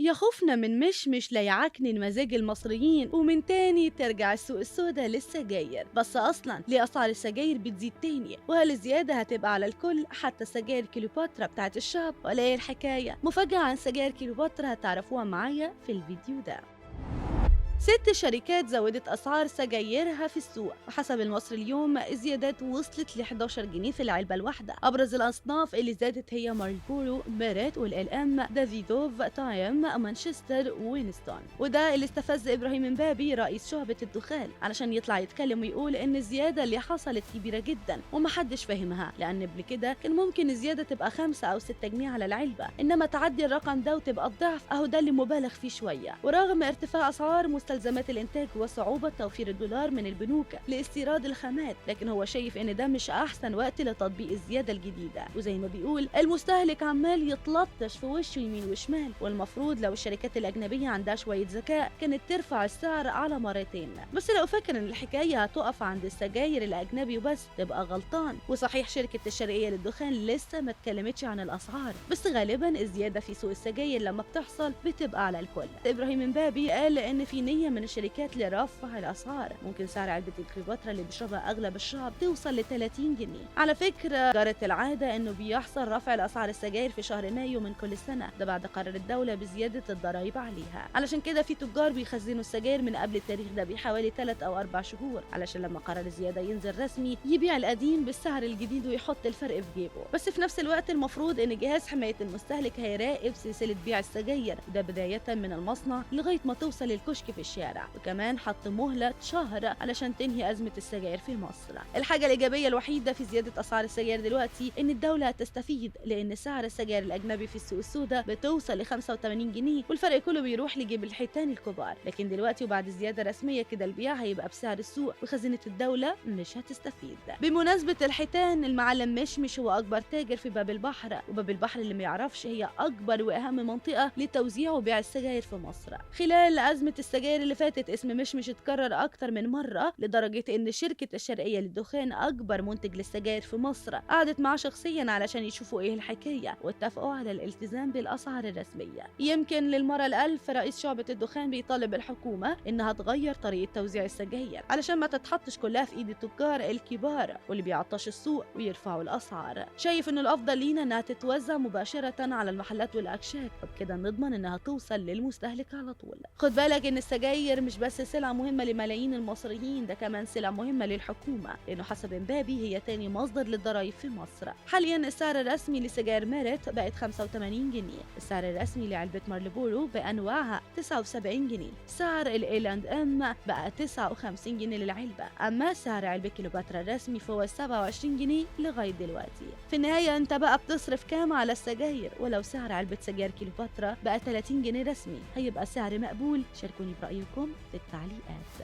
يا خوفنا من مشمش لا يعكنن مزاج المصريين ومن تاني ترجع السوق السوداء للسجاير. بس أصلا ليه أسعار السجاير بتزيد تاني؟ وهل الزيادة هتبقى على الكل حتى سجاير كليوباترا بتاعت الشعب ولا ايه الحكاية؟ مفاجأة عن سجاير كليوباترا هتعرفوها معايا في الفيديو ده. 6 شركات زودت أسعار سجايرها في السوق، وحسب المصري اليوم الزيادات وصلت ل 11 جنيه في العلبة الواحدة. أبرز الأصناف اللي زادت هي مارلبورو، ميريت، والإل إم، دافيدوف، تايم، مانشستر، وينستون. وده اللي استفز إبراهيم امبابي رئيس شعبة الدخان علشان يطلع يتكلم ويقول إن الزيادة اللي حصلت كبيرة جدا ومحدش فاهمها، لأن قبل كده كان ممكن الزيادة تبقى 5 أو 6 جنيه على العلبة، إنما تعدي الرقم ده وتبقى الضعف أهو ده اللي مبالغ فيه شوية. ورغم ارتفاع أسعار مستلزمات الإنتاج وصعوبة توفير الدولار من البنوك لاستيراد الخامات، لكن هو شايف إن ده مش أحسن وقت لتطبيق الزيادة الجديدة. وزي ما بيقول المستهلك عمال يتلطش في وشه يمين وشمال، والمفروض لو الشركات الأجنبية عندها شوية ذكاء كانت ترفع السعر على مرتين. بس لو فاكر إن الحكاية هتقف عند السجاير الأجنبي وبس تبقى غلطان. وصحيح شركة الشرقية للدخان لسه ما اتكلمتش عن الأسعار، بس غالبا الزيادة في سوق السجاير لما بتحصل بتبقى على الكل. إبراهيم امبابي قال إن في نية من الشركات لرفع الأسعار، ممكن سعر علبة الكليوباترا اللي بيشربها أغلب الشعب توصل ل 30 جنيه. على فكرة جرت العادة إنه بيحصل رفع الأسعار السجاير في شهر مايو من كل سنة، ده بعد قرار الدولة بزيادة الضرائب عليها. علشان كده في تجار بيخزنوا السجاير من قبل التاريخ ده بحوالي 3 أو 4 شهور، علشان لما قرار الزيادة ينزل رسمي يبيع القديم بالسعر الجديد ويحط الفرق في جيبه. بس في نفس الوقت المفروض إن جهاز حماية المستهلك هيراقب سلسلة بيع السجاير، ده بداية من المصنع لغاية ما توصل للكشك في الشارع، وكمان حط مهلة شهر علشان تنهي أزمة السجاير في مصر. الحاجة الإيجابية الوحيدة في زيادة أسعار السجاير دلوقتي إن الدولة هتستفيد، لأن سعر السجاير الأجنبي في السوق السوداء بتوصل ل 85 جنيه والفرق كله بيروح لجيب الحيتان الكبار. لكن دلوقتي وبعد زيادة رسمية كده البيع هيبقى بسعر السوق وخزينة الدولة مش هتستفيد. بمناسبة الحيتان، المعلم مشمش هو أكبر تاجر في باب البحر، وباب البحر اللي ما يعرفش هي أكبر وأهم منطقة لتوزيع وبيع السجاير في مصر. خلال أزمة السجاير اللي فاتت اسم مشمش اتكرر أكتر من مرة، لدرجة إن شركة الشرقية للدخان أكبر منتج للسجاير في مصر قعدت معاه شخصيا علشان يشوفوا إيه الحكاية، واتفقوا على الالتزام بالأسعار الرسمية. يمكن للمرة الألف رئيس شعبة الدخان بيطالب الحكومة إنها تغير طريقة توزيع السجاير علشان ما تتحطش كلها في إيد التجار الكبار واللي بيعطش السوق ويرفعوا الأسعار. شايف إن الأفضل لينا إنها تتوزع مباشرة على المحلات والأكشاك، وبكده نضمن إنها توصل للمستهلك على طول. خد بالك إن السجاير مش بس سلعة مهمة لملايين المصريين، ده كمان سلعة مهمة للحكومة، لأنه حسب امبابي هي تاني مصدر للضرايب في مصر. حاليا السعر الرسمي لسجاير ميريت بقت 85 جنيه، السعر الرسمي لعلبة مارلبورو بأنواعها 79 جنيه، سعر الإل إم بقى 59 جنيه للعلبة، أما سعر علبة كيلوباترا الرسمي فهو 27 جنيه لغاية دلوقتي. في النهاية أنت بقى بتصرف كام على السجاير؟ ولو سعر علبة سجاير كيلوباترا بقى 30 جنيه رسمي هيبقى سعر مقبول؟ شاركوني برأيكم في التعليقات.